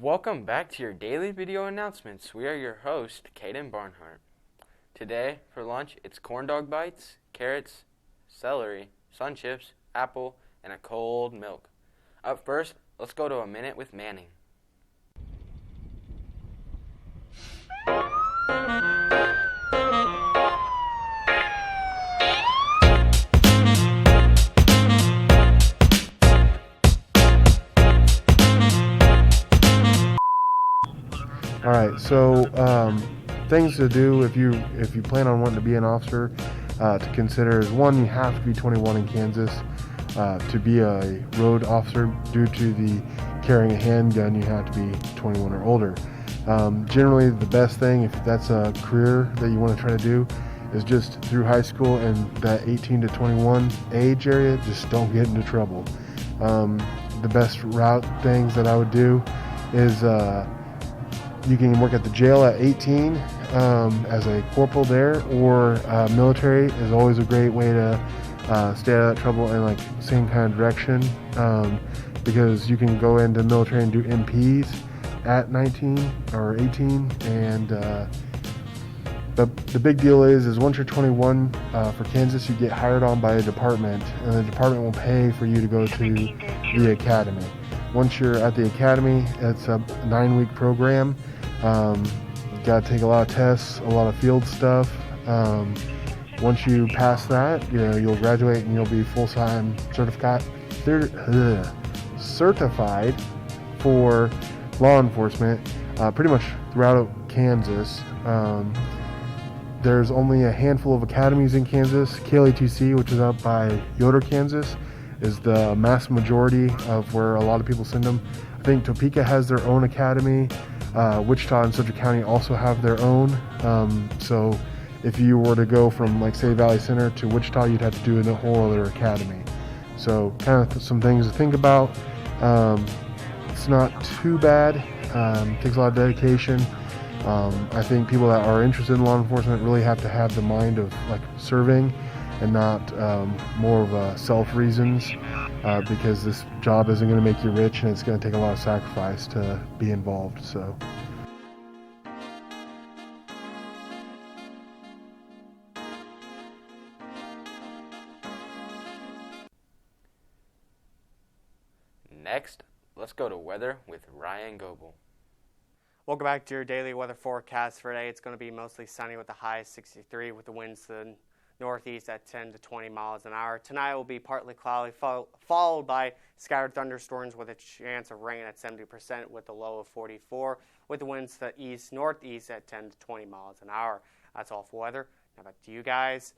Welcome back to your daily video announcements. We are your host, Caden Barnhart. Today, for lunch, it's corn dog bites, carrots, celery, sun chips, apple, and a cold milk. Up first, let's go to a minute with Manning. All right, so things to do if you plan on wanting to be an officer to consider is one, you have to be 21 in Kansas to be a road officer. Due to the carrying a handgun, you have to be 21 or older. Generally, the best thing, if that's a career that you want to try to do, is just through high school and that 18 to 21 age area, just don't get into trouble. The best route things that I would do is you can work at the jail at 18 as a corporal there, or military is always a great way to stay out of that trouble in like same kind of direction, because you can go into military and do MPs at 19 or 18, and the big deal is once you're 21 for Kansas, you get hired on by a department, and the department will pay for you to go to the academy. Once you're at the academy, it's a 9-week program. You got to take a lot of tests, a lot of field stuff. Once you pass that, you'll graduate and you'll be full-time certified for law enforcement, pretty much throughout Kansas. There's only a handful of academies in Kansas. KLATC, which is out by Yoder, Kansas, is the mass majority of where a lot of people send them. I think Topeka has their own academy. Wichita and Central County also have their own. So if you were to go from, like, say, Valley Center to Wichita, you'd have to do a whole other academy. So kind of some things to think about. It's not too bad. Takes a lot of dedication. I think people that are interested in law enforcement really have to have the mind of like serving and not more of self reasons, because this job isn't going to make you rich, and it's going to take a lot of sacrifice to be involved. So. Next, let's go to weather with Ryan Goebel. Welcome back to your daily weather forecast for today. It's going to be mostly sunny with a high of 63 with the winds to the northeast at 10 to 20 miles an hour. Tonight will be partly cloudy, followed by scattered thunderstorms with a chance of rain at 70% with a low of 44, with the winds to the east-northeast at 10 to 20 miles an hour. That's all for weather. Now back to you guys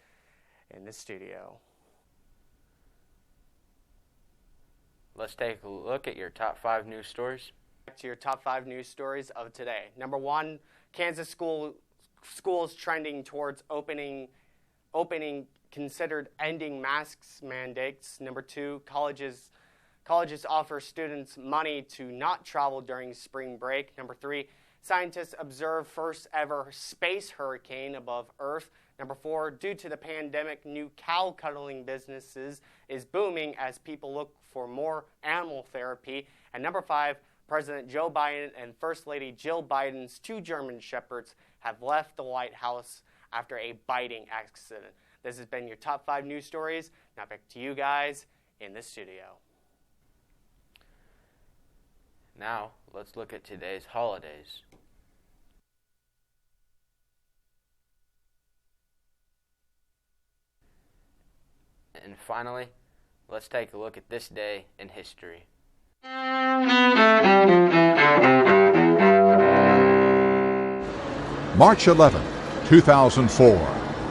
in the studio. Let's take a look at your top 5 news stories. Back to your top 5 news stories of today. Number 1, Kansas schools trending towards opening considered ending masks mandates. Number 2, colleges offer students money to not travel during spring break. Number 3, scientists observe first ever space hurricane above Earth. Number 4, due to the pandemic, new cow cuddling businesses is booming as people look for more animal therapy. And number 5, President Joe Biden and First Lady Jill Biden's 2 German Shepherds have left the White House after a biting accident. This has been your top 5 news stories. Now back to you guys in the studio. Now, let's look at today's holidays. And finally, let's take a look at this day in history. March 11, 2004.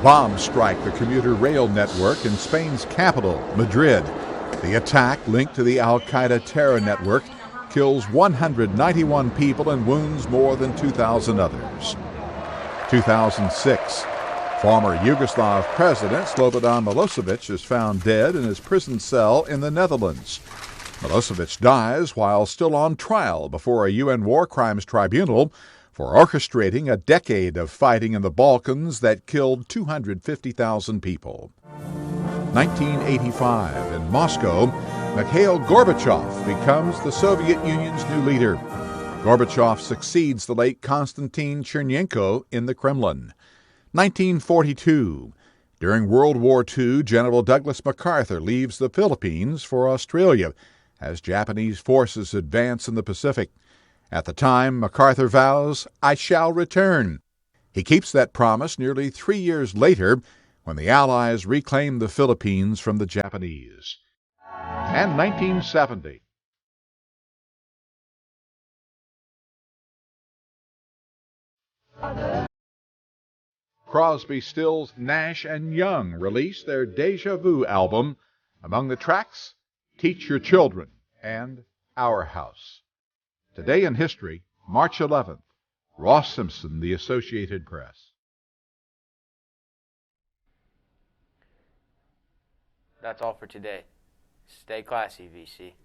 Bombs strike the commuter rail network in Spain's capital, Madrid. The attack, linked to the Al-Qaeda terror network, kills 191 people and wounds more than 2,000 others. 2006. Former Yugoslav President Slobodan Milosevic is found dead in his prison cell in the Netherlands. Milosevic dies while still on trial before a UN War Crimes Tribunal for orchestrating a decade of fighting in the Balkans that killed 250,000 people. 1985, in Moscow, Mikhail Gorbachev becomes the Soviet Union's new leader. Gorbachev succeeds the late Konstantin Chernenko in the Kremlin. 1942. During World War II, General Douglas MacArthur leaves the Philippines for Australia as Japanese forces advance in the Pacific. At the time, MacArthur vows, "I shall return." He keeps that promise nearly 3 years later when the Allies reclaim the Philippines from the Japanese. And 1970. Crosby, Stills, Nash, and Young released their Deja Vu album. Among the tracks, Teach Your Children and Our House. Today in History, March 11th. Ross Simpson, The Associated Press. That's all for today. Stay classy, VC.